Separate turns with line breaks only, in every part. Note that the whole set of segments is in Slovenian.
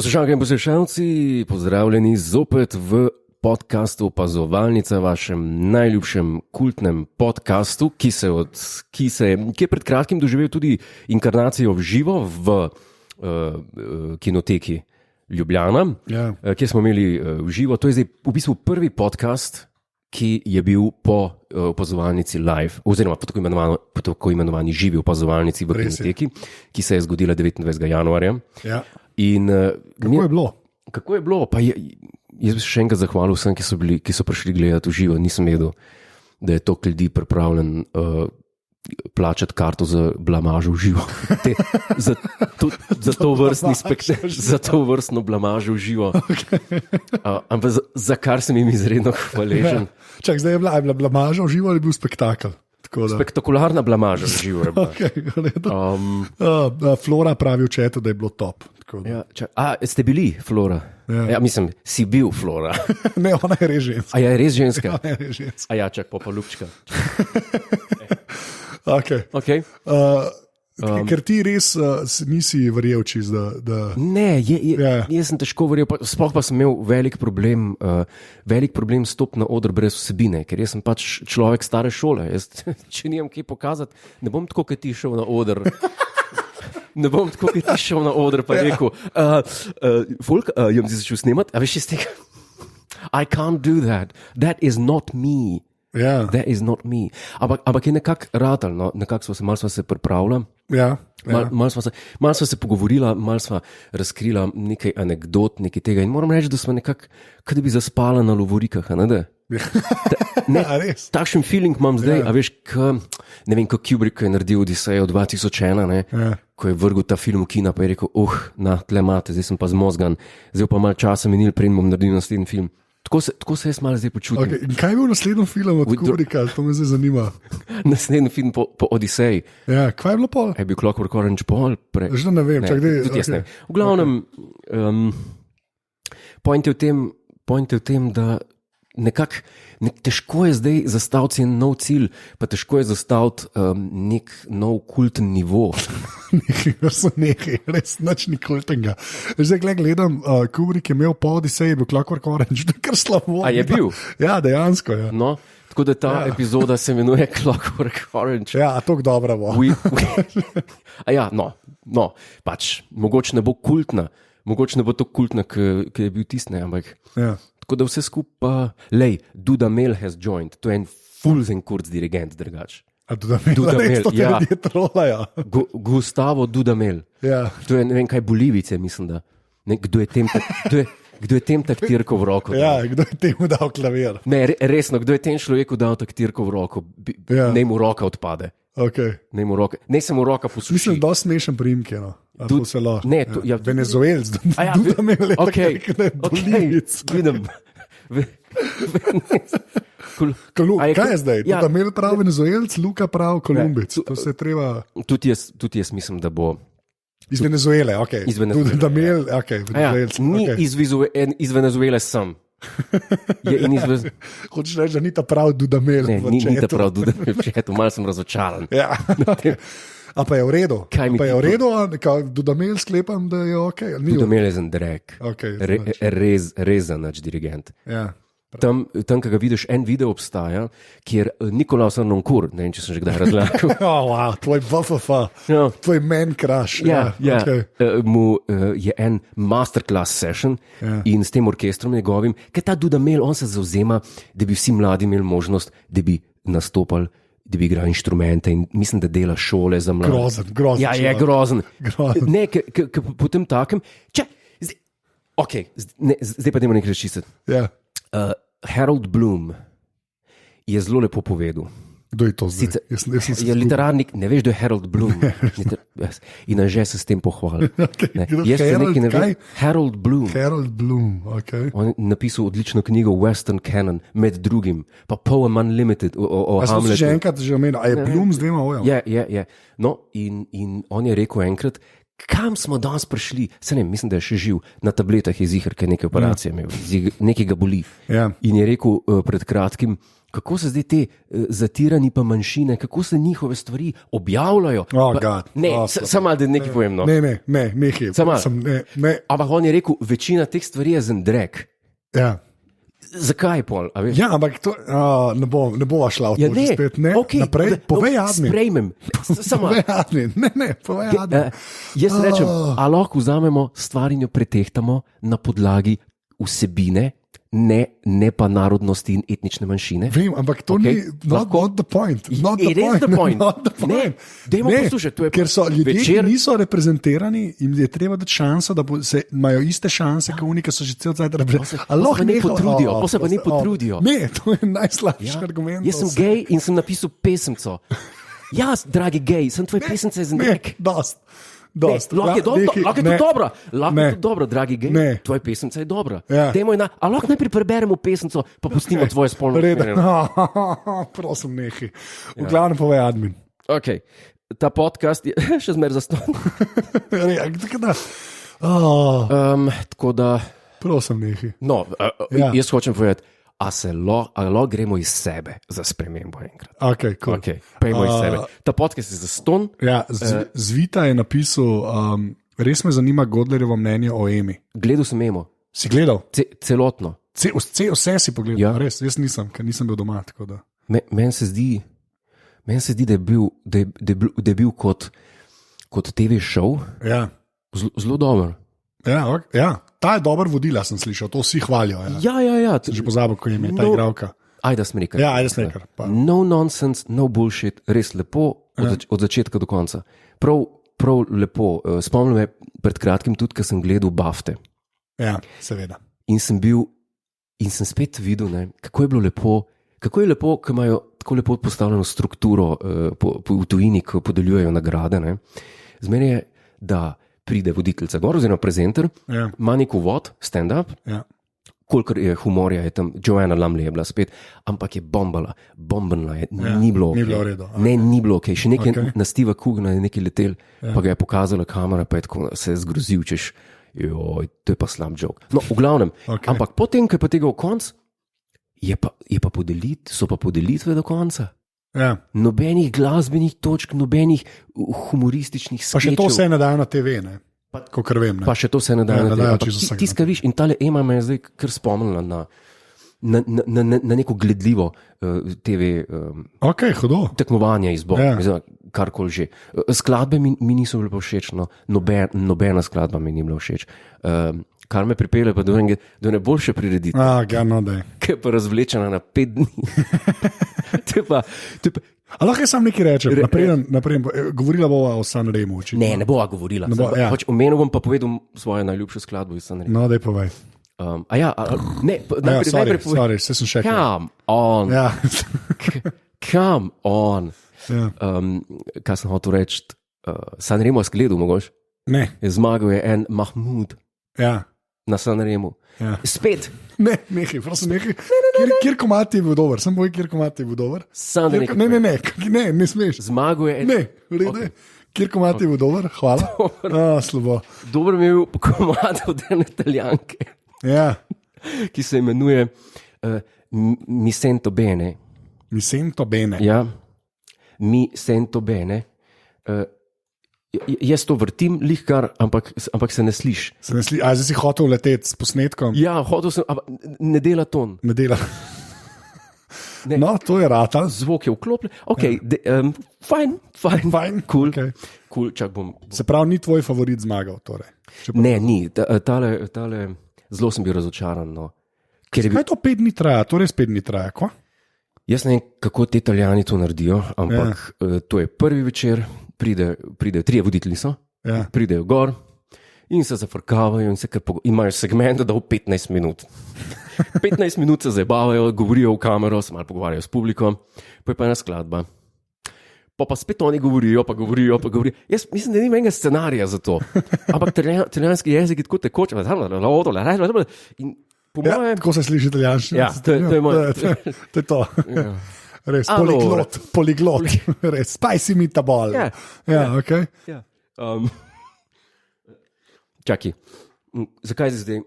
Poslušalke in poslušalci, pozdravljeni zopet v podkastu Opazovalnica, vašem najljubšem kultnem podkastu, ki je pred kratkim doživel tudi inkarnacijo v živo v kinoteki Ljubljana, kjer smo imeli v živo. To je zdaj v bistvu prvi podcast, ki je bil po opazovalnici live, oziroma po tako imenovani živi opazovalnici v kinoteki, ki se je zgodila 29. januarja.
Ja.
In,
Kako je bilo?
Kako je bilo? Pa jaz bi se še enkrat zahvalil vsem, ki so prišli gledati v živo. Nisem vedel, da je toliko ljudi pripravljen plačati karto za blamažo v živo. Za to vrstni spektakl, za to vrstno blamažo v živo. Ampak za kar sem jim izredno hvaležen.
Čak, zdaj je bila blamaža v živo ali je bil spektakel?
Spektakularna blamaža v živo.
Okay, Flora pravi v četu, da je bilo top.
Ja, ste bili Flora? Ja, mislim, si bil Flora.
Ne, ona je res ženska.
A je res ženska?
Ona je res ženska.
A ja, čak, pa Ljubčka.
Okay. Ker ti res nisi verjel čist, da...
Ne, jaz sem težko verjel, sploh pa sem imel velik problem stop na oder brez vsebine, ker jaz sem pač človek stare šole. Če nimam kaj pokazati, ne bom tako, kot ti šel na oder. Ne bom tako, kot ti šel na oder, pa rekel, folk, jim si začel snemati, a veš iz tega? I can't do that. That is not me.
Yeah.
That is not me. Ampak je nekako ratal, no? Nekako malo sva se pripravila.
Ja.
Malo sva se pogovorila, malo sva razkrila nekaj anekdot, nekaj tega. In moram reči, da sva nekako, kot da bi zaspala na lovorikah, ne da? Ne, takšen feeling imam zdaj, a veš, ne vem, ko Kubrick je naredil Odisejo 2001, ne? Ko je vrgel ta film v kina, pa je rekel, tle imate, zdaj sem pa zmozgan, zdaj pa malo časa minil, preden bom naredil naslednji film. Tako se jaz malo zdaj počutim.
Okay. In kaj je bil naslednji film od Kubricka? To me zdaj zanima.
Naslednji film po Odiseji.
Ja, kaj je bilo pol?
Je bil Clockwork Orange pol?
Že ne vem, čak dej.
Tudi jaz ne. V glavnem, point je v tem, da nekako težko je zdaj zastaviti en nov cilj, pa težko je zastaviti nek nov kulten nivo.
Nekaj, res nič ni kultenga. Zdaj gledam, Kubrick je imel po Odiseji, bil Clockwork Orange, to je kar slabo.
A je bil?
Ja, dejansko, ja.
No, tako da ta epizoda se imenuje Clockwork Orange.
Ja, tako dobro bo.
No, pač, mogoče ne bo kultna, mogoče ne bo to kultna, ki je bil tisne, ampak...
Ja.
Tako da vse skupaj, Dudamel has joined, to je en fulzen kurz dirigent drugač.
A Dudamel, to
ja.
Ljudje trolajo.
Gustavo Dudamel.
Ja.
To je ne vem kaj Bolivice, mislim da. Ne, kdo je tem taktirko v roko?
Ja, kdo je temu dal klavir?
Ne, resno, kdo je tem človeku dal taktirko v roko? Ne mu roka odpade.
Okay.
Ne se mu roka posuši.
Mislim, da je smešen priimke, no. Venezuelc, Dudamel je tako Bolivic.
Vidim.
Kaj je zdaj? Dudamel prav Venezuelc, Luka prav Kolumbic. To se treba...
Tudi jaz mislim, da bo...
Iz Venezuele, ok. Dudamel, ok.
Ni iz Venezuele sem.
Hočeš reči, da ni ta prav Dudamel v četu.
Ni ta prav Dudamel v četu, malo sem razočaran.
Ja. A pa je v redu? Pa je v redu, Dudamel sklepam, da je ok?
Dudamel je drag.
Okay,
res nač dirigent.
Ja.
Tam, ko ga vidiš, en video obstaja, kjer Nikolaus Arnoncourt, ne vem, če sem že kdaj razlagal.
Wow, tvoj BFF, tvoj man crush.
Ja. Mu je en masterclass session in s tem orkestrom njegovim, ker ta Dudamel, on se zavzema, da bi vsi mladi imeli možnost, da bi nastopali, da bi igrali inštrumente in mislim, da dela šole za mlade.
Grozen.
Ja, je grozen. Ne, potem takem, zdaj pa dajmo nekaj razčistiti.
Ja.
Harold Bloom je zelo lepo povedal.
Kdo je to zdaj?
Je literarnik, ne veš, kdo je Harold Bloom. In že se s tem pohvalil. Harold Bloom.
Harold Bloom, ok.
On je napisal odlično knjigo Western Canon, med drugim, pa Poem Unlimited o Hamletu.
A smo se že enkrat že omenili, a je Bloom z dvema ojama?
Je. No, in on je rekel enkrat, kam smo danes prišli? Se ne, mislim, da je še živ, na tabletah je zihar, ker neke operacije imel, nekaj ga boli.
Ja.
In je rekel pred kratkim, kako se zdaj te zatirani pa manjšine, kako se njihove stvari objavljajo. Samo da nekaj povem. No.
Nekaj.
Ampak on je rekel, večina teh stvari je zendrek.
Ja.
Zakaj pol?
Ja, ampak to, ne bo šla v to spet. Ne,
okay,
naprej, povej admin.
Sprejmem.
Povej admin. Povej admin.
Jaz rečem, a lahko vzamemo stvar in jo pretehtamo na podlagi vsebine, ne pa narodnosti in etnične manjšine.
Vem, ampak to ni not the point.
It is the point. Ne, dajmo poslušati.
Ker so ljudje, ki niso reprezentirani, jim je treba dati šanso, da imajo iste šanse, kot oni, ki so že cel cel cel cel.
Pa ne potrudijo.
Ne, to je najslabši argument.
Jaz sem gej in sem napisal pesemco. Jaz, dragi gej, sem tvoj pesemce za nek. Lahko je to dobro, dragi gej. Tvoja pesemca je dobra. A lahko najprej preberemo pesemco, pa pustimo tvoje spolno usmerjenost.
Prosim, nehaj. V glavnem povej admin.
Okay. Ta podcast je še zmer zastonj. Tako da...
Prosim, nehaj.
No, jaz hočem povedati, a lahko gremo iz sebe za spremembo enkrat.
Cool.
Pejmo iz sebe. Ta podcast je zastonj.
Ja, Zvita je napisal, res me zanima Godlerjevo mnenje o Emi.
Gledal sem Emo.
Si gledal?
Celotno.
Vse si pogledal, ja. Res, jaz nisem, ker nisem bil doma.
Meni se zdi, da je bil kot TV show zelo dober.
Ja, ta je dober vodila, sem slišal, to vsi hvalijo.
Ja.
Sem že pozabil, ko je ta igralka.
Ajda Smrekar.
Ja, Ajda Smrekar.
No nonsense, no bullshit, res lepo od začetka do konca. Prav lepo. Spomnim me pred kratkim tudi, ko sem gledal Bafte.
Ja, seveda.
In sem spet videl, kako je bilo lepo, ko imajo tako lepo postavljeno strukturo v tujini, ko podeljujejo nagrade. Zmeni je, da pride voditeljica gor, oziroma prezenter, ima nek uvod, stand-up, kolikor je humorja, je tam, Joanna Lumley je bila spet, ampak je bombala je, ni bilo
v redu.
Ni bilo ok, še nekaj na Steva Coogana je nekaj letel, pa ga je pokazala kamera, pa je tako se je zgrozil, češ, joj, to je pa slab joke. No, v glavnem, ampak potem, ko je pa tega v konc, so pa podelitve do konca.
Ja.
Nobenih glasbenih točk, nobenih humorističnih skečev.
Pa še to vse nadajo na TV, kakor vem.
Pa še to vse nadajo na TV. Tiska viš in tale Ema me je zdaj kar spomnila na neko gledljivo TV tekmovanje izbor, karkoli že. Skladbe mi niso bile všeč, nobena skladba mi ni bila všeč. Kar me pripelje pa do ne boljše prireditve. Ki je pa razvlečena na 5 dni.
Lahko jaz sam nekaj rečem, naprej, govorila bova o Sanremu.
Ne bova govorila. Omenil bom pa povedal svojo najljubšo skladbo iz Sanrema.
No, daj povej.
Najprej povej.
Se sem še
Come on. Come on. Kaj sem hotel reči? Sanremo je skledal, mogoče?
Ne.
Zmagal je en Mahmud.
Ja.
Na Sanremu. Spet.
Nekaj, prosim, nekaj. Kjer komat je bil dober? Sem boj, kjer komat je bil dober? Ne smeš.
Zmagal je en.
Ne, vrede. Kjer komat je bil dober? Hvala. Slabo.
Dober mi je bil komat od ene Italijanke.
Ja.
Ki se imenuje Mi sento bene.
Mi sento bene.
Ja. Mi sento bene. Jaz to vrtim, lihkar, ampak se ne sliši.
A zdaj si hotel leteti s posnetkom?
Ja, hotel sem, ampak ne dela ton.
Ne dela. No, to je ratal.
Zvok je vklopljen. Ok, fajn. Cool. Cool, čak bom.
Se pravi, ni tvoj favorit zmagal? Torej.
Ne, ni. Tale, zelo sem bil razočaran. No.
Kaj to 5 dni traja? To res 5 dni traja, ko?
Jaz ne vem, kako ti Italijani to naredijo, ampak to je prvi večer. Pridejo 3 voditelji, pridejo gor in se zafrkavajo in imajo segment, da v 15 minut. 15 minut se zabavajo, govorijo v kamero, se malo pogovarjajo s publikom, pa je pa ena skladba. Pa spet oni govorijo. Jaz mislim, da ni menega scenarija za to. Ampak italijanski jezik je tako tekoč. In po mojem...
Tako se sliši italijanščina.
Ja, to je moj...
To je to. Res, poliglot, res, spicy meatball.
Ja,
ok.
Ja. Čakaj, zakaj zdaj?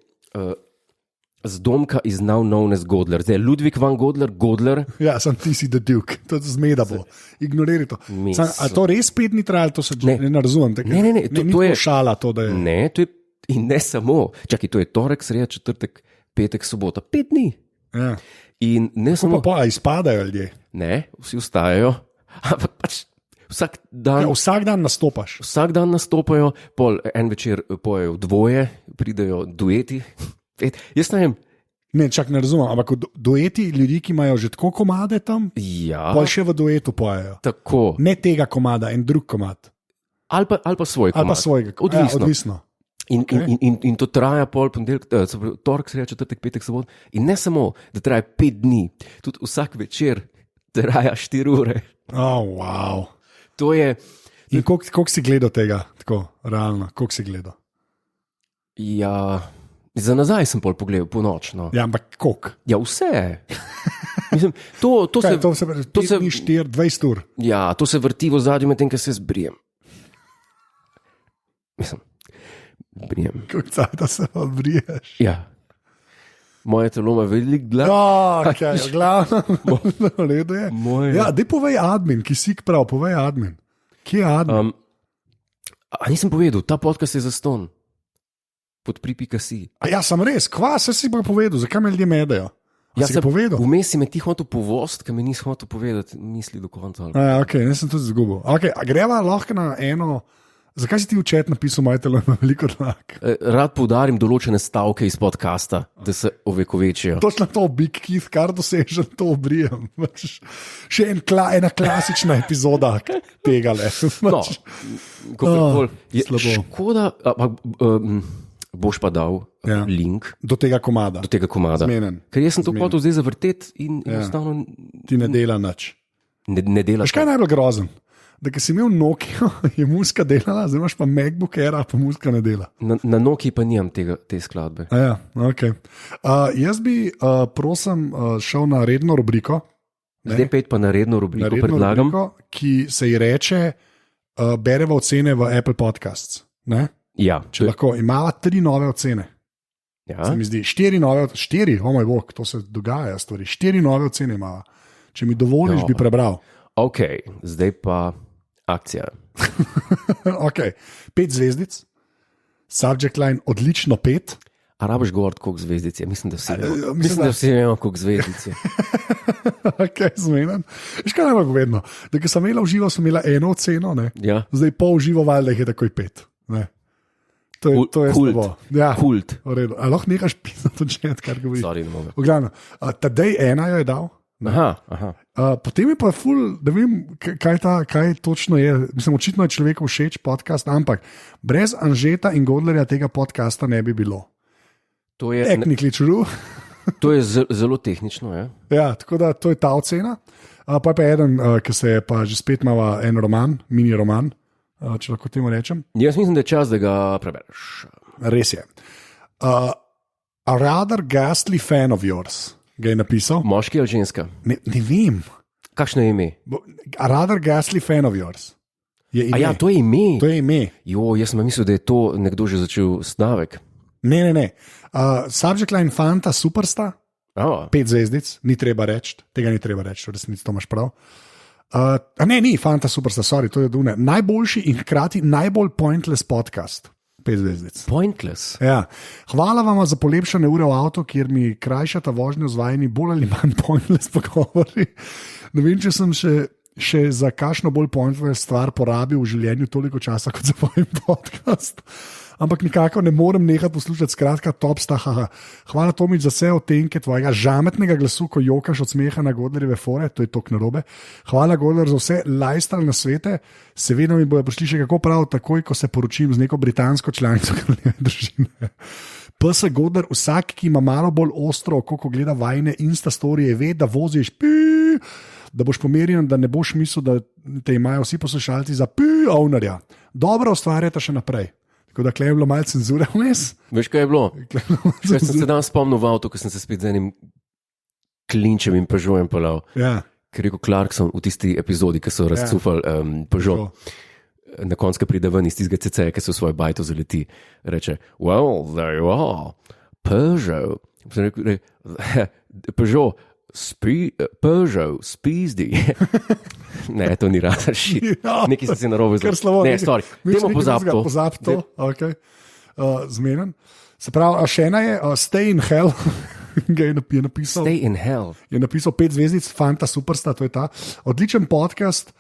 Zdomka is now known as Godler. Zdaj, Ludwig van Godler.
Ja, sem ti si the Duke, to je zmeda bo. Ignoriraj to. A to res 5 dni trajalo, to se ne razumem.
Ne, to je
šala. To je...
Ne, to je in ne samo. Čakaj, to je torek, sreda, četrtek, petek, sobota. 5 dni.
Ja.
In ne samo.
Pa izpadajo ljudje.
Ne, vsi vstajajo. Ampak pač vsak dan.
Ja, vsak dan nastopaš.
Vsak dan nastopajo, en večer pojejo dvoje, pridejo dueti. Jaz ne vem.
Ne razumem, ampak dueti ljudi, ki imajo že tako komade tam,
ja.
Pa še v duetu pojejo.
Tako.
Ne tega komada, en drug komad.
Ali pa svoj komad.
Ali pa svojega. Odvisno.
In to traja ponedeljek, torek, sreda, četrtek, petek, sobot. In ne samo, da traja 5 dni, tudi vsak večer traja 4 ure.
Wow.
To je.
In koliko si gledal tega, tako realno, koliko si gledal?
Ja. Za nazaj sem pogledal po noč. No.
Ja, ampak koliko?
Ja, vse. Mislim, to se
20 ur.
Ja, to se vrti v zadnjem, medtem ko se zbrijem. Mislim, brijem.
Kako da se odbriješ?
Ja. Moje telo ima velik glav.
Glavno, redo je. Ja, daj povej admin, ki si prav, povej admin. Kje je admin?
Nisem povedal, ta podcast je zaston. Pod pri.si.
Ja, sem res, kva se si pa povedal, zakaj me ljudje medejo? Ja, si povedal.
Vmes si me ti hotel povost, ker me nisi hotel povedati, misli do konca.
Ok, nisem tudi zgubil. Okay, a greva lahko na eno. Zakaj si ti v chat napisal, moj telo ima veliko dlak?
Rad poudarim določene stavke iz podcasta, da se ovekovečijo.
Točno to, Big Keith, kar dosežem, to obrijem. Še ena klasična epizoda tega le.
No, škoda, boš pa dal link
do tega komada.
Zmenen. Ker jaz sem to hotel zdaj zavrteti in enostavno.
Ti ne dela nič.
Ne dela.
Veš kaj je najbolj grozen? Da, ki si imel Nokia, je muzika delala, zdaj imaš pa MacBook Air, pa muzika ne dela.
Na Nokii pa nimam te skladbe.
Ja, okay. Jaz bi, prosim, šel na redno rubriko.
Zdaj pet pa na redno rubriko, predlagam.
Rubriko, ki se ji reče bereva ocene v Apple Podcasts. Ne?
Ja.
Če lahko, imala 3 nove ocene.
Ja.
Se mi zdi, 4 nove ocene, 4, oh moj bog, to se dogaja stvari, 4 nove ocene imala. Če mi dovoliš, bi prebral.
Ok, zdaj pa akcija.
Ok, 5 zvezdic, subject line odlično 5.
A rabiš govoriti, koliko zvezdic je? Mislim, da vsi vemo, koliko zvezdic je.
Ok, zmenen. Veš kaj najbolj povedno? Da, ko sem imela v živo, sem imela 1 oceno,
ja.
Zdaj pol v živo valjda je takoj 5. Ne. To je
kult.
Ja,
kult.
A lahko nehaš pisati, če kar govoriš.
Sorry, ne mogu.
Vglavno, Tadej 1 jo je dal.
Aha.
Potem je pa ful, da vem, kaj točno je. Mislim, očitno je človeku všeč podcast, ampak brez Anžeta in Godlerja tega podcasta ne bi bilo.
To je
technically true.
To je zelo tehnično, ja.
Ja, tako da to je ta ocena. Pa je pa eden, ki se je pa že spet imala en roman, mini roman, če lahko temu rečem.
Jaz mislim, da je čas, da ga prebereš. Res
je. A rather ghastly fan of yours. Ga je napisal.
Moški ali ženska?
Ne vem.
Kakšno je ime?
A rather ghastly fan of yours.
A ja, to je ime.
To je ime.
Jo, jaz sem mislil, da je to nekdo že začel stavek.
Ne. Subject line fanta superstar. 5 zvezdic, ni treba reči, tega ni treba reči, v resnici to imaš prav. Ni fanta superstar, sorry, to je dune. Najboljši in hkrati najbolj pointless podcast. 5 zvezdic.
Pointless.
Ja. Hvala vam za polepšane ure v avtu, kjer mi krajšata vožnjo z vajeni bolj ali manj pointless pogovori. Ne vem, če sem še za kakšno bolj pointless stvar porabil v življenju toliko časa, kot za moj podcast. Ampak nikako ne morem nehati poslušati, skratka, top staha. Hvala Tomič za vse otenke tvojega žametnega glasu, ko jokaš od smeha na Godlerjeve fore, to je tok narobe. Hvala Godler za vse lifestyle na svete, seveda mi bojo prišli še kako prav, takoj, ko se poročim z neko britansko članico kraljeve družine. PS Godler, vsak, ki ima malo bolj ostro oko, ko gleda vajne instastorije, ve, da voziš da boš pomerjen, da ne boš mislil, da te imajo vsi poslušalci za ownerja. Dobro ustvarjate še naprej. Tako da klej je bilo malo cenzure vmes.
Veš, kaj je bilo? Kaj sem se danes spomnil v avtu, ko sem se spet z enim klinčem in Peugeotom pelal.
Ja.
Ker je rekel Clarkson v tisti epizodi, ki so razcufali Peugeot. na koncu pride ven iz tistega CC, ki se v svoj bajto zaleti. Reče, well, there you are, Peugeot. Peugeot, Peugeot, spizdi. Ne, to ni rada šit. Nekaj sem se narobe
zelo.
Ne, sorry. Dajmo pozab to.
Pozab to, ok. Zmenen. Se pravi, še ena je Stay in Hell. Je napisal,
Stay in Hell.
Je napisal 5 zvezdic, Fanta Superstar, to je ta. Odličen podcast,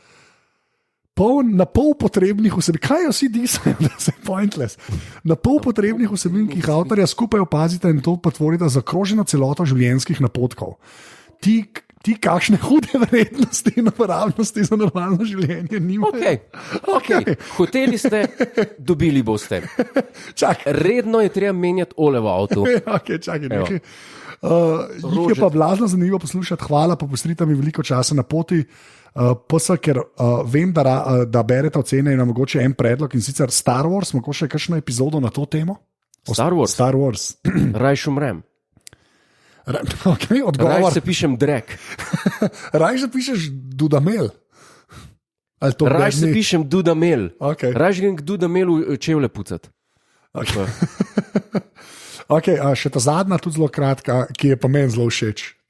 na pol potrebnih vsebin. Kaj vsi disajo, da se pointless? Na pol potrebnih vsebin, ki jih avtorja skupaj opazite in to potvorite zaokroženo celoto življenjskih napotkov. Ti kakšne hude vrednosti in uporabnosti za normalno življenje nimajo.
Okay. Hoteli ste, dobili boste. Redno je treba menjati ole v avtu.
Čakaj, nekaj. Jih je pa blazno zanimivo poslušati. Hvala, popestrite mi veliko časa na poti. Ker vem, da berete ocene in nam mogoče en predlog, in sicer Star Wars, mogoče kakšno epizodo na to temo?
Star Wars. Rajš umrem.
Okay,
Raj se pišem Drek.
Raj se pišeš Dudamel.
Raj se pišem Dudamel.
Okay.
Raj grem k Dudamelu čevlje pucat.
Okay, še ta zadnja, tudi zelo kratka, ki je pa meni zelo všeč.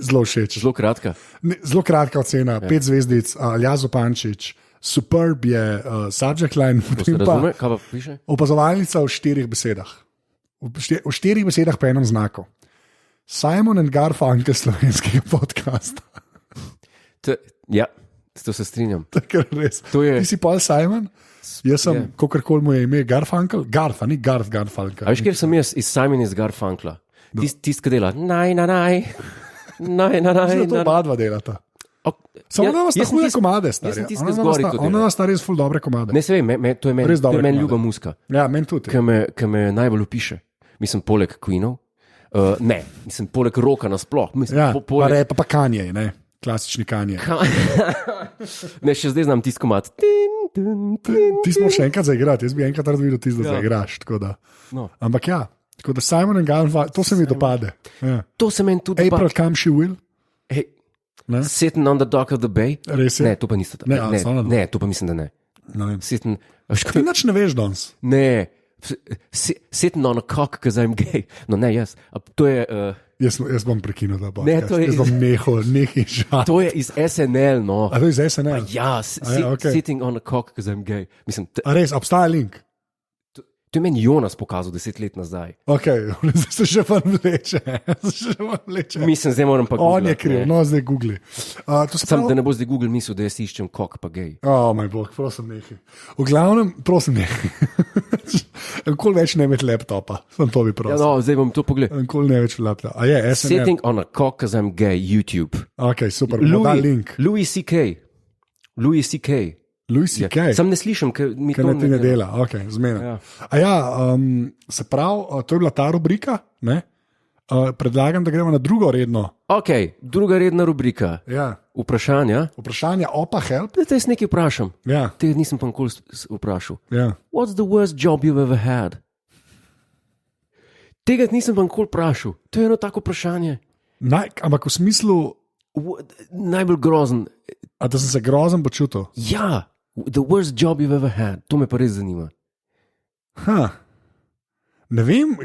Zelo kratka?
Zelo kratka ocena, 5 zvezdic, Aljazo Pančič, Superb je subject line.
Kaj pa piše?
Opazovalnica v 4 besedah. V 4 besedah pa enem znaku. Simon and Garfunkel slovenskega podcasta.
Ja, to se strinjam.
To je... Ti si Paul Simon? Jaz sem, kakorkoli mu je ime, Garfunkel. Garth, ni Garth Garfunkel.
A veš, kjer sem jaz iz Simon iz Garfunkla? Tist, ki dela naj.
To oba dva delata. Samo da vas ta hude komade, stari. Ona vas ta res ful dobre komade.
Ne, se vem, to je meni ljuba muska.
Ja, meni tudi.
Ki me najbolj opiše. Mislim, poleg Queenov. Ne, mislim, poleg roka nasploh.
Pa Kanye, ne? Klasični Kanye.
Ne, še zdaj znam tisti komad.
Ti smo še enkrat zaigrati, jaz bi enkrat rad videl tisti, da zaigraš. Ampak ja, tako da Simon and Garfunkel, to se mi dopade.
To se meni tudi dopade.
April Come She Will.
Sitting on the dock of the bay.
Res je?
Ne, to pa niste tako. Ne, to pa mislim, da ne.
Ti nič ne veš danes.
Ne. Sitting on a cock, because I'm gay. No, ne, jaz. To je...
Jaz bom prekinil, da bo.
Jaz
bom nekaj žal.
To je iz SNL, no.
A to je iz SNL?
Ja, Sitting on a cock, because I'm gay. Mislim,
a res, obstaja link?
To je meni Jonas pokazal 10 let nazaj.
Ok, zdaj se še vam vleče.
Mislim, zdaj moram pa googlati.
On je kriv, no zdaj googli.
Sam, da ne bo zdaj Google mislil, da jaz iščem kok pa gej.
Moj bog, prosim nekaj. V glavnem, prosim nekaj. Nikoli več ne imeti laptopa, sem to bi prosil.
Ja, no, zdaj bom to pogledal.
Nikoli ne več laptopa. A je, SNL.
Sitting on a cock, because I'm gay, YouTube.
Ok, super, bomo dal link.
Louis C.K. Sam ne slišim, ker mi to
ne dela. Ok, zmena. Ja. Se pravi, to je bila ta rubrika, ne? Predlagam, da gremo na drugo redno.
Ok, druga redna rubrika.
Ja.
Vprašanja.
Vprašanja, opa, help.
Da te jaz nekaj vprašam.
Ja.
Te nisem pa nikoli vprašal.
Ja.
What's the worst job you've ever had? Tega nisem pa nikoli vprašal. To je eno tako vprašanje.
Ampak v smislu...
Najbolj grozen.
A da sem se grozen počutil?
Ja. The worst job you've ever had. To me pa res zanima.
Ne vem,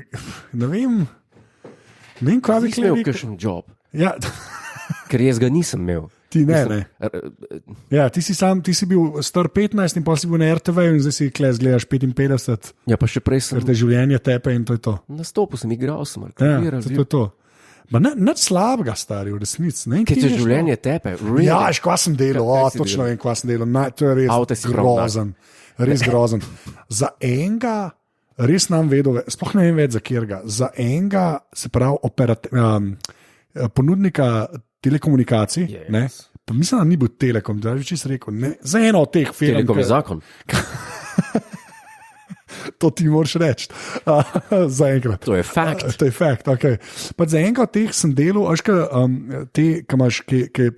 kaj bi
imel kakšen job.
Ja.
Ker jaz ga nisem imel.
Ti ne. Ja, ti si bil star 15 in pa si bil na RTV in zdaj si kles gledaš 55.
Ja, pa še prej sem.
Ker te življenje tepe in to je to.
Nastopil sem, igral sem.
Ja, to je to. Nič slabega, stari, v resnici.
Ker te življenje tepe. Really?
Ja, kva sem delal, točno vem, kva sem delal. To je res grozen. Res grozen. Za enega, res nam vedel, sploh ne vem več za kjerga, za enega, se pravi, ponudnika telekomunikacij, yes. Pa mislim, da ni bil Telekom, da bi čisto rekel, ne, za eno od teh firm.
Telekom je zakon.
To ti moraš reči. Za enkrat.
To je fakt.
To je fakt, ok. Pa za enega od teh sem delal, ki je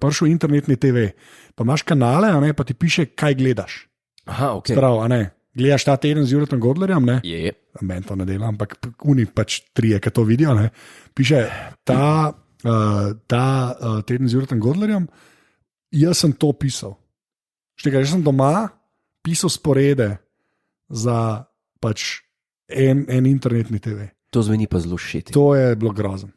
prišel internetni TV, pa imaš kanale, a ne, pa ti piše, kaj gledaš.
Aha, ok.
Sprav, a ne. Gledaš ta teden z Juretom Godlerjem, ne?
Je.
Meni to ne dela, ampak oni pač trije, ki to vidijo, ne. Piše, ta teden z Juretom Godlerjem, jaz sem to pisal. Štega, jaz sem doma, pisal sporede za pač en internetni TV.
To zveni pa zelo šiti.
To je bilo grozno.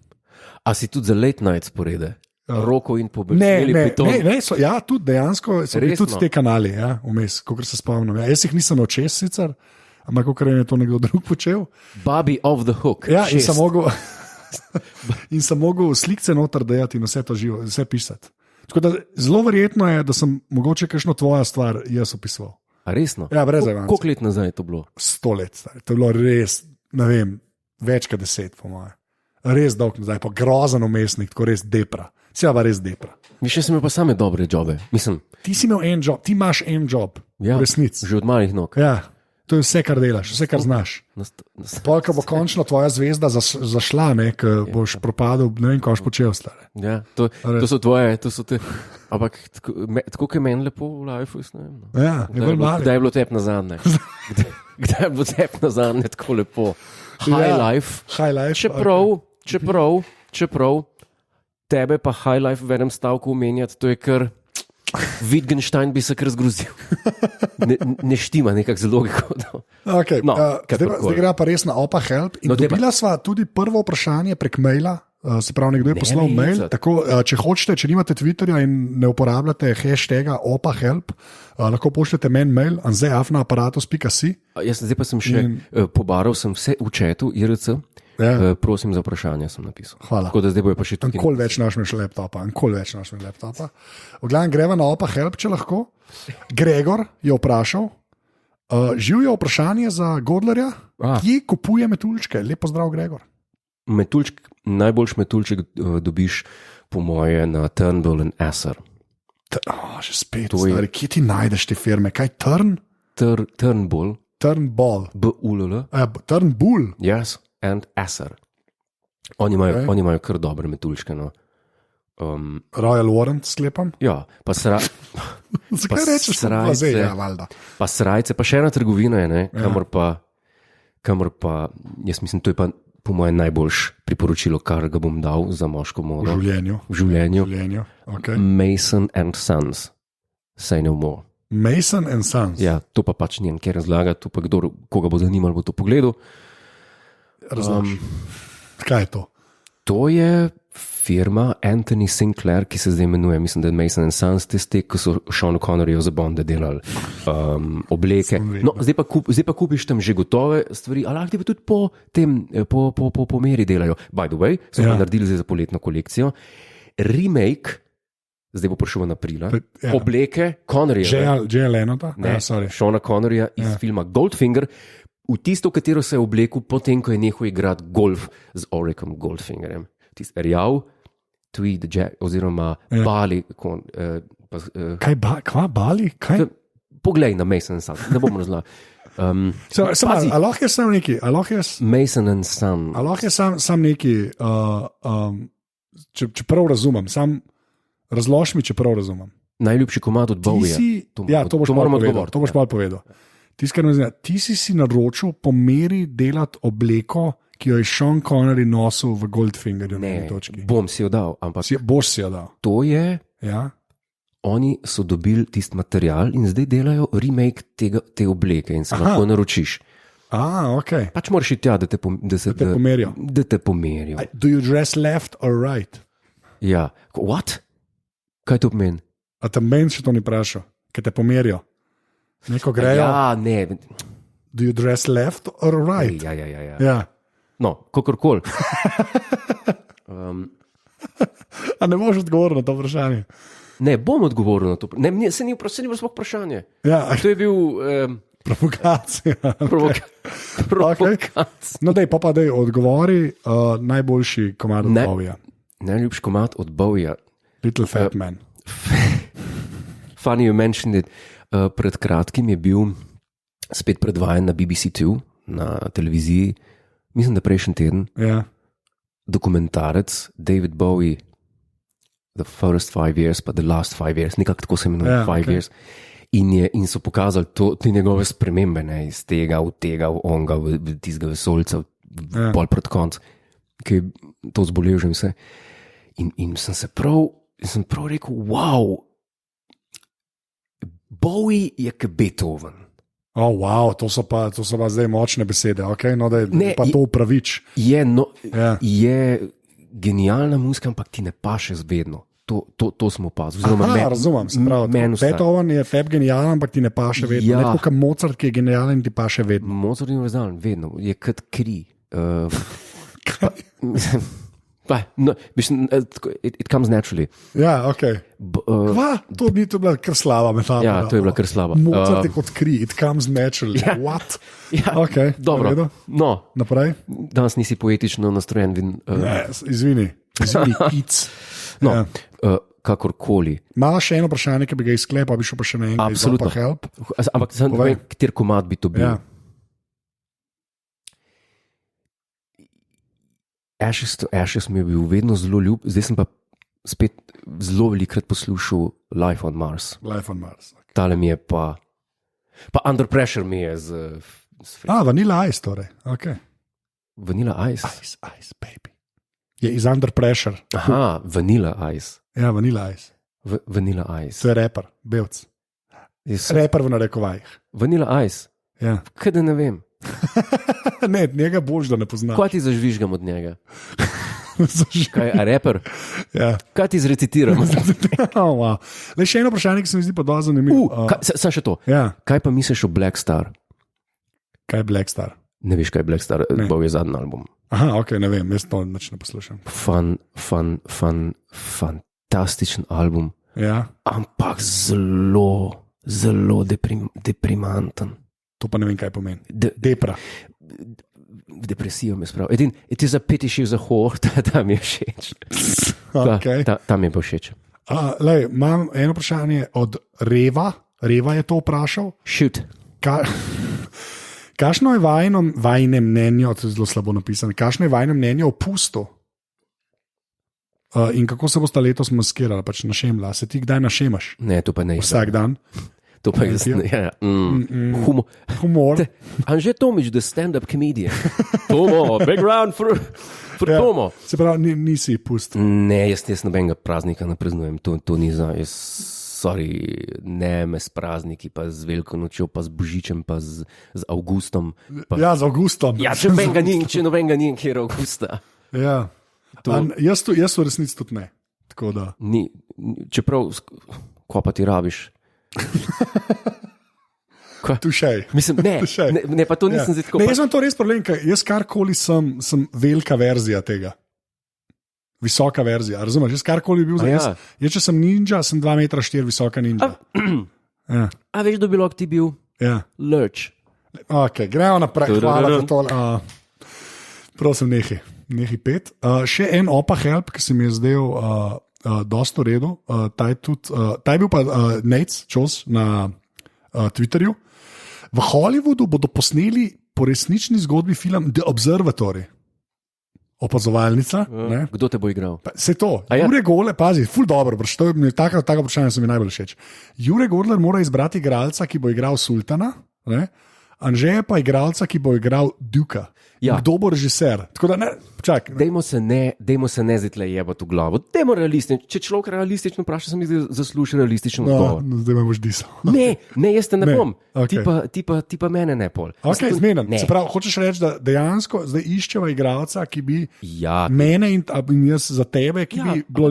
A si tudi za late night sporede? Roko in
Ne,
pobegli
ja, tudi dejansko so bili tudi te kanali, ja, vmes, kot se spomnim. Ja, jaz jih nisem očes sicer, ampak kot je to nekdo drug počel.
Bobby of the Hook.
Ja, in sem mogel slikce noter dajati in vse to živo, vse pisati. Tako da zelo verjetno je, da sem mogoče kakšno tvojo stvar jaz opisoval.
A resno?
Ja, brez evansa.
Koliko let nazaj je to bilo?
100 let, stari. To je bilo res, ne vem, več kot 10, po moje. Res dolg nazaj, pa grozen umestnik, tako res depra. Vse pa res depra.
Mi še smo pa same dobre jobe. Mislim,
Ti si imel en job, ti imaš en job,
ja,
v resnici.
že od malih nog.
Ja, to je vse, kar delaš, vse, kar znaš. Pol, ko bo končno tvoja zvezda zašla, ko boš propadel, ne vem, kaj boš počel. Stare.
Ja, to so tvoje, to so te. Ampak tako je meni lepo v lifeu, ne vem. No.
Ja,
Kdaj je bilo tep na zadnje? Kdaj je bilo tep na zadnje tako lepo? High life. Čeprav tebe pa high life v enem stavku omenjati, to je kar Wittgenstein bi se kar zgrozil. Ne štima nekako z logiko.
Okay,
no,
zdaj gre pa res na Opa Help. In dobila sva tudi prvo vprašanje prek maila, se pravi, nekdo je poslal mail. Tako, če hočete, če nimate Twitterja in ne uporabljate hashtaga Opa Help, lahko pošljete meni mail anzeafnaaparatus.si.
Jaz zdaj pa sem še pobaral sem vse v chatu IRC. Ja. Prosim za vprašanje, sem napisal.
Hvala.
Tako da zdaj bojo pa še tukaj.
Nikoli več naš laptopa. V glavnem greva na Opa Help, če lahko. Gregor je vprašal, živijo vprašanje za Godlerja, kje kupuje metuljčke? Lep pozdrav, Gregor.
Najboljši metuljček dobiš po moje na Turnbull and Asser.
Že spet, stari, kje ti najdeš te firme? Kaj
Turnbull.
Turnbull.
B-U-L-L.
Turnbull.
Yes. And Asser. Oni imajo kar dobre metuljčke. No.
Royal Warrant sklepam.
Ja, pa
zakaj rečeš srajce?
Pa srajce, pa še ena trgovina je, kamor pa, jaz mislim, to je pa po mojem najboljš priporočilo, kar ga bom dal za moško modo.
V življenju. Okay.
Mason and Sons. Say no more.
Mason and Sons.
Ja, to pa pač njen, ker razlaga, to pa kdo, koga bo zanimalo, bo to pogledal.
Kaj je to?
To je firma Anthony Sinclair, ki se zdaj imenuje, mislim, da je Mason and Sons, tiste, ki so Sean Conneryju za Bonda delali obleke. No, zdaj pa kupiš tam že gotove stvari, ali lahko ti pa tudi po meri delajo. By the way, so pa naredili zdaj za poletno kolekcijo. Remake, zdaj bo prišel v aprila, obleke Conneryja.
J.L. Lenota?
Ne, Seana Conneryja iz filma Goldfinger, v tisto, katero se je oblekel potem, ko je nehal igrati golf z Oricom Goldfingerjem. Tisti rjav, tweed, oziroma Bali.
Kva Bali? Kaj?
Poglej na Mason and Sons, ne bom razlagal.
A lahko je sam neki?
Mason and Sons.
A lahko je sam neki, če prav razumem, razlož mi, če prav razumem.
Najljubši komad od Bowieja.
Ja, to boš malo povedal. Ti si naročil po meri delati obleko, ki jo je Sean Connery nosil v Goldfingerju.
Ne, bom si jo dal.
Boš si jo dal.
To je,
ja?
Oni so dobili tisti material in zdaj delajo remake te obleke in se lahko naročiš.
Okay.
Pač moraš iti tja, da te pomerijo. Da te pomerijo.
Do you dress left or right?
Ja, what? Kaj to pomeni?
A tam meni še to ni vprašal, ker te pomerijo. Neko grejo.
Ja, ne.
Do you dress left or right?
Ja. No, kakorkoli.
A ne moreš odgovoriti na to vprašanje?
Ne, bom odgovoril na to. Ne, se ni bilo sploh vprašanje.
Ja.
To je bil...
Provokacija.
Provokacija.
No, daj odgovori najboljši komad od Bowieja.
Najljubši komad od Bowieja.
Little Fat Man.
Funny you mentioned it. Pred kratkim je bil spet predvajan na BBC 2, na televiziji, mislim, da prejšnji teden, dokumentarec David Bowie, The First 5 Years, pa The Last 5 Years, nekako tako se imenuje, 5 Years. In so pokazali te njegove spremembe, iz tega, v tega, v onga, v tistega vesoljca, bolj pred konc, ki je to zbolel že vse. In sem prav rekel, wow, Bowie je kot Beethoven.
Wow, to so pa zdaj močne besede, okay? No, da je pa to upravič.
Je genialna muzika, ampak ti ne paše zvedno. To smo opazili.
Razumem, se pravi. Beethoven je feb genijalen, ampak ti ne paše vedno. Ja. Nekako Mozart, ki je genijalen, ti paše vedno.
Mozart je univerzalen, vedno. Je kot kri. No, it comes naturally.
Ja, ok. To ni bila kar slaba metafora.
Ja, to je bila kar slaba.
Mozart je kot kri, it comes naturally.
Ja.
What?
Ja,
okay,
dobro. No,
naprej.
Danes nisi poetično nastrojen.
Izvini, pic.
No, kakorkoli.
Malo še eno vprašanje, ki bi ga izklepal, bi šel pa še na enega.
Absolutno. Ampak ne vem, kater komad bi to bil. Ja. Ashes mi je bil vedno zelo ljub, zdaj sem pa spet zelo velikrat poslušal Life on Mars.
Life on Mars. Okay.
Tale mi je pa Under Pressure mi je
Vanilla Ice torej. Okay.
Vanilla Ice?
Ice, baby. Je iz Under Pressure.
Aha, Vanilla Ice.
Ja, Vanilla Ice.
Vanilla Ice.
To je reper, belc. Reper v narekovajih.
Vanilla Ice?
Ja.
Kaj da ne vem?
Ne, njega boš, da ne poznaš.
Kaj ti zažvižgam od njega? Kaj, a reper?
Ja.
Kaj ti zrecitiram?
Wow. Le še eno vprašanje, ki se mi zdi pa dosti zanimivo.
Sam še to.
Ja.
Kaj pa misliš o Black Star?
Kaj je Black Star?
Ne veš, kaj je Black Star, bo je zadnji album.
Aha, ok, ne vem, jaz to nič ne poslušam.
Fantastičen album.
Ja. Ampak
zelo deprimanten.
To pa ne vem, kaj pomeni. Depra.
Depresijo me spravi. It is a pity she was a whore, ta mi je všeč.
Okay.
Ta mi je pa všeč.
Imam eno vprašanje od Reva. Reva je to vprašal.
Shoot.
Kakšno je vajne mnenje, to je zelo slabo napisano, kakšno je vajne mnenje o pustu? In kako se boste letos maskirali, pač našemla? Se ti kdaj našemaš?
Ne, to pa ne.
Vsak dan?
To pa je
humor.
Anže Tomič, the stand-up comedian. Tomo, background for Tomo.
Se pravi, nisi pust.
Ne, jaz nobenega praznika ne praznujem, to ni za, ne me s prazniki, pa z Veliko nočjo, pa z Božičem, pa z Avgustom.
Ja, z Avgustom.
Ja, če nobenega ni, kjer Avgusta.
Ja. Jaz v resnici tudi ne. Tako da.
Čeprav, ko pa ti rabiš?
Tušej.
Mislim, ne, pa to nisem zdaj tako.
Ne, jaz imam to res problem, ker jaz karkoli sem velika verzija tega. Visoka verzija, razumeš? Jaz karkoli bi bil za jaz. Jaz, če sem ninja, sem 2,4 metra visoka ninja.
Ja. A veš, da bi lahko ti bil?
Ja.
Lurch.
Ok, gremo naprej. Hvala za to. Prosim, nehi pet. Še en opa help, ki se mi je zdel dosto redu. Ta je bil pa Nate Čos na Twitterju. V Hollywoodu bodo posneli po resnični zgodbi film The Observatory. Opazovalnica.
Kdo te bo igral?
Se to. Jure Godler, pazi, ful dobro, tako vprašanje se mi najbolj všeč. Jure Godler mora izbrati igralca, ki bo igral Sultana, Anže pa igralca, ki bo igral Duka. Ja. Kdo bo režiser? Dajmo se ne zdaj jebati v glavo. Dajmo realistično. Če človek realistično vpraša, se mi zasluži realistično odgovor. No, zdaj me boš disal. Ne, jaz te ne bom. Okay. Ti pa mene ne pol. Ok, zmenim. Se pravi, hočeš reči, da dejansko zdaj iščeva igralca, ki bi mene in jaz za tebe, ki bi bilo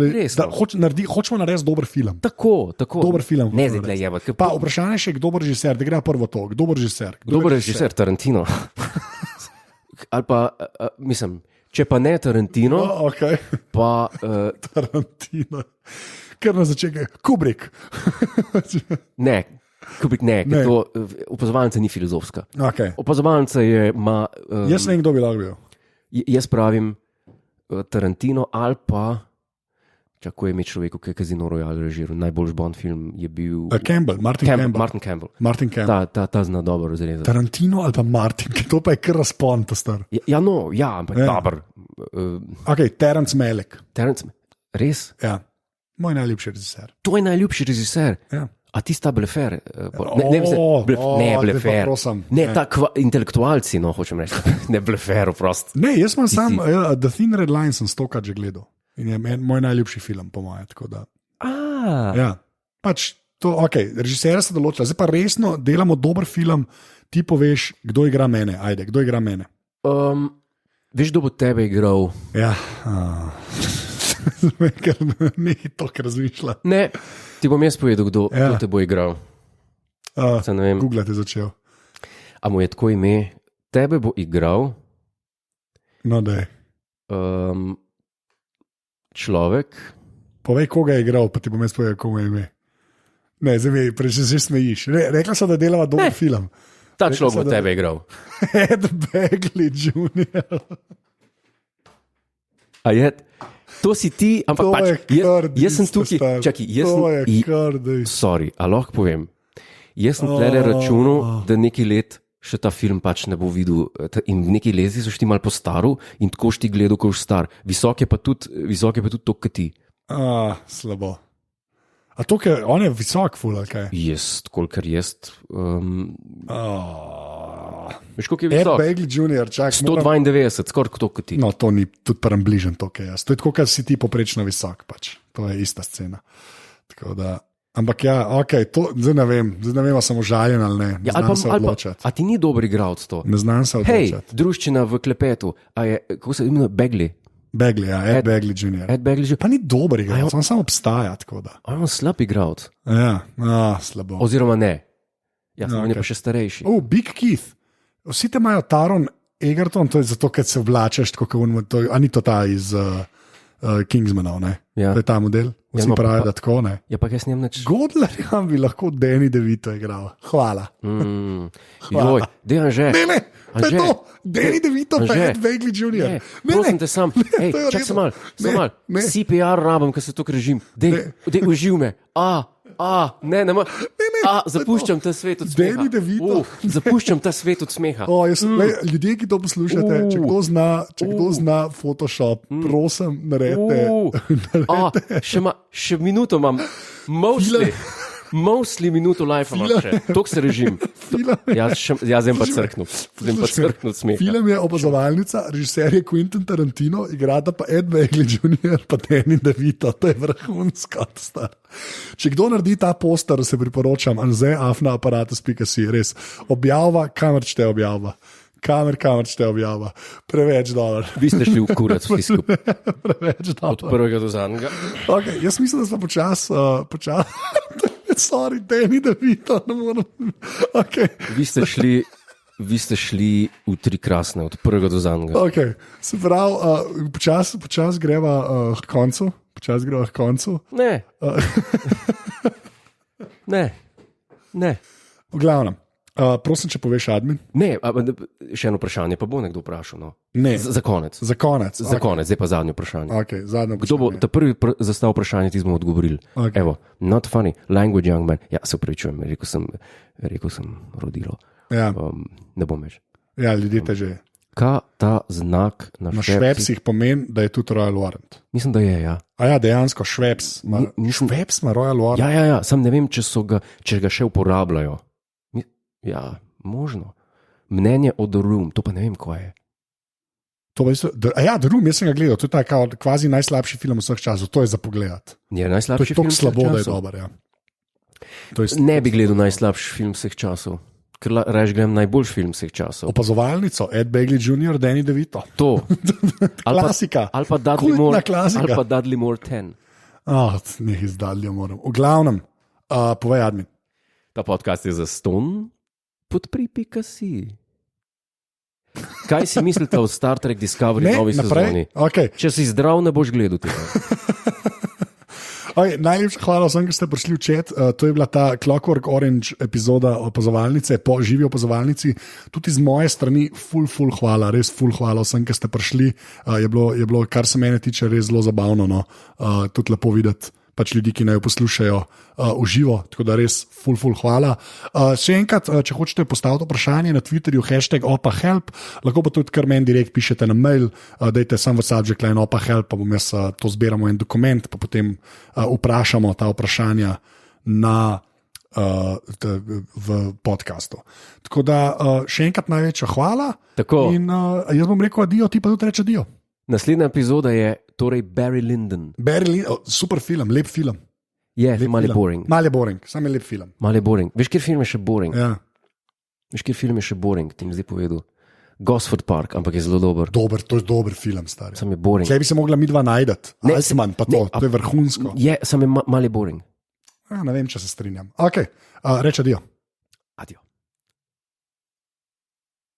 hočemo narediti dober film. Tako. Dober film.
Ne zdaj jebati.
Pa vprašanje še, kdo bo režiser, da gre prvo to. Kdo bo režiser?
Kdo bo režiser? Tarantino. Ali pa, mislim, če pa ne Tarantino,
okay.
Pa
Tarantino. Ker na začetku Kubrick.
Ne, Kubrick ne. To opazovalnica ni filozofska.
Okay.
Opazovalnica je
jaz ne vem, kdo bi lahko bil.
Jaz pravim Tarantino ali pa Kako je ime človeku, ki je Casino Royale režiral? Najboljši Bond film je bil Martin Campbell. Ta zna dobro razrezati.
Tarantino ali pa Martin, to pa je kar razpon, ta star.
Ampak dober.
Ok, Terence Malick.
Res?
Ja, moj najljubši režiser.
To je najljubši režiser?
Ja.
A ti sta blefer? Ne, blefer. Ne, tako intelektualci, no, hočem reči. Ne, blefer, prost.
Ne, jaz imam sam The Thin Red Line, sem stokrat že gledal. In je moj najljubši film, po mojem. Ja, pač Režiserja se določa, zdaj pa resno delamo dober film, ti poveš, kdo igra mene. Ajde, kdo igra mene?
Veš, kdo bo tebe igral?
Ja, ker ni to, kar razmišlja.
Ne, ti bom jaz povedal, kdo te bo igral.
Google je začel.
A mu je tako ime? Tebe bo igral
No, daj.
Človek.
Povej, koga je igral, pa ti bom jaz povedal, koga je ime. Ne, zdaj že smejiš. Rekla sem, da delava dober film.
Ta človek bo tebe igral.
Ed Begley Jr.
A je, to si ti, ampak pač, jaz sem tukaj, čakaj, sorry, a lahko povem. Jaz sem tle računal, da nekaj let še ta film pač ne bo videl in nekaj lezi so šti mal po staru in tako šti gledal, ko už star. Visok je pa tudi to, kot ti.
Slabo. A to, ker on je visok, ful, ali kaj?
Jaz, kolikor jaz. Veš, koliko je visok?
Ed Begley Jr., čak.
192, skoraj to, kot ti.
No, to ni tudi prem bližen to, kaj jaz. To je tako, kar si ti poprečno visok, pač. To je ista scena. Tako da... Ampak ja, to zdaj ne vem, sem užaljen ali ne. Ne znam se odločati.
A ti ni dober igralec to?
Ne znam se odločati.
Hej, druščina v klepetu. A je, kako se imenuje, Begley?
Begley, ja, Ed Begley Jr.
Ed Begley Jr.
Pa ni dober igralec, on samo obstaja, tako da.
A je on slab igralec?
Ja, slabo.
Oziroma ne. Ja, on je pa še starejši.
Big Keith. Vsi te imajo Taron Egerton, to je zato, ker se oblačeš, a ni to ta iz Kingsmanov, ne?
Ja.
To je ta model. Vsi pravijo, da tako ne.
Ja, pa jaz njem neč.
Godlerja bi lahko Danny DeVito igral. Hvala.
Joj, dejan že.
Ne, to je to. Danny DeVito pa Ed Begley Jr.
Prosim te sam. Hej, čak se mal. CPR rabam, ker se to režim. Dej, uživ me. Zapuščam ta svet od smeha.
Danny DeVito.
Zapuščam ta svet od smeha.
Ljudje, ki to poslušate, če kdo zna Photoshop, prosim, naredite.
Še minuto imam. Mostly minuto life imam še. Tok se režim. Jaz sem pa crknul. Smeh.
Film je Opazovalnica, režiser je Quentin Tarantino, igrata pa Ed Begley Jr. pa Danny DeVito. To je vrhunsko. Če kdo naredi ta poster, se priporočam, anze@aparatus.si, res. Objava, kamor šte objava. Kamor šte objava. Preveč dober.
Vi ste šli v kurac vsi skupaj.
Preveč dober.
Od prvega do zadnjega.
Jaz mislim, da smo počas. Sorry, Danny DeVito, ne morem.
Vi ste šli v tri krasne, od prvega do zadnjega.
Se pravi, počas greva k koncu.
Ne. Ne.
V glavnem. Prosim, če poveš admin.
Ne, še eno vprašanje, pa bo nekdo vprašal. No.
Ne.
Za konec.
Za konec,
zdaj pa zadnje vprašanje.
Zadnje
Kdo bo ta prvi zastav vprašanje, ti smo odgovorili? Evo, not funny, language young man. Ja, se upravičujem, rekel sem rodilo.
Ja.
Ne bom več.
Ja, ljudje te že.
Kaj ta znak na
Švepsih pomeni, da je tudi Royal Warrant?
Mislim, da je, ja.
Dejansko Šveps ima Royal Warrant.
Ja, sam ne vem, če ga še uporabljajo. Ja, možno. Mnenje o The Room, to pa ne vem, kaj je.
The Room, jaz sem ga gledal, to je ta kvazi najslabši film vseh časov, to je za pogledati.
Je najslabši film
vseh časov? To je tako slabo, da je dober, ja.
Ne bi gledal najslabši film vseh časov, ker raje gledam najboljši film vseh časov.
Opazovalnico, Ed Begley Jr., Danny DeVito.
To.
Klasika.
Ali pa Dudley Moore 10.
Nekaj z Dudleyjem moram. V glavnem, povej admin.
Ta podcast je zastonj. Podpri.si. Kaj si mislite o Star Trek Discovery novi sezoni? Če si zdrav, ne boš gledal tega.
Najlepša hvala vsem, ki ste prišli v chat. To je bila ta Clockwork Orange epizoda Opazovalnice, po živi Opazovalnici. Tudi z moje strani ful hvala, res ful hvala vsem, ki ste prišli. Je bilo, kar se mene tiče, res zelo zabavno, no. Tudi lepo videti pač ljudi, ki naj jo poslušajo v živo, tako da res ful hvala. Še enkrat, če hočete postaviti vprašanje na Twitterju, #opahelp, lahko pa tudi kar meni direkt pišete na mail, dajte sam v subject line opahelp, pa bom jaz to zbiral v en dokument, pa potem vprašamo ta vprašanja v podcastu. Tako da še enkrat največja hvala.
Tako.
In jaz bom rekel adijo, ti pa tudi reče adijo.
Naslednja epizoda je torej Barry Lyndon.
Super film, lep film.
Je, malo boring.
Malo boring, sam je lep film.
Malo boring. Veš, kjer film je še boring?
Ja.
Veš, kjer film je še boring, ti mi zdaj povedal. Gosford Park, ampak je zelo dober.
To je dober film, stari.
Sam je boring.
Če bi se mogla midva najdeti, Iceman, pa to je vrhunsko.
Je, sam je malo boring.
Ja, ne vem, če se strinjam. Ok, reč adijo.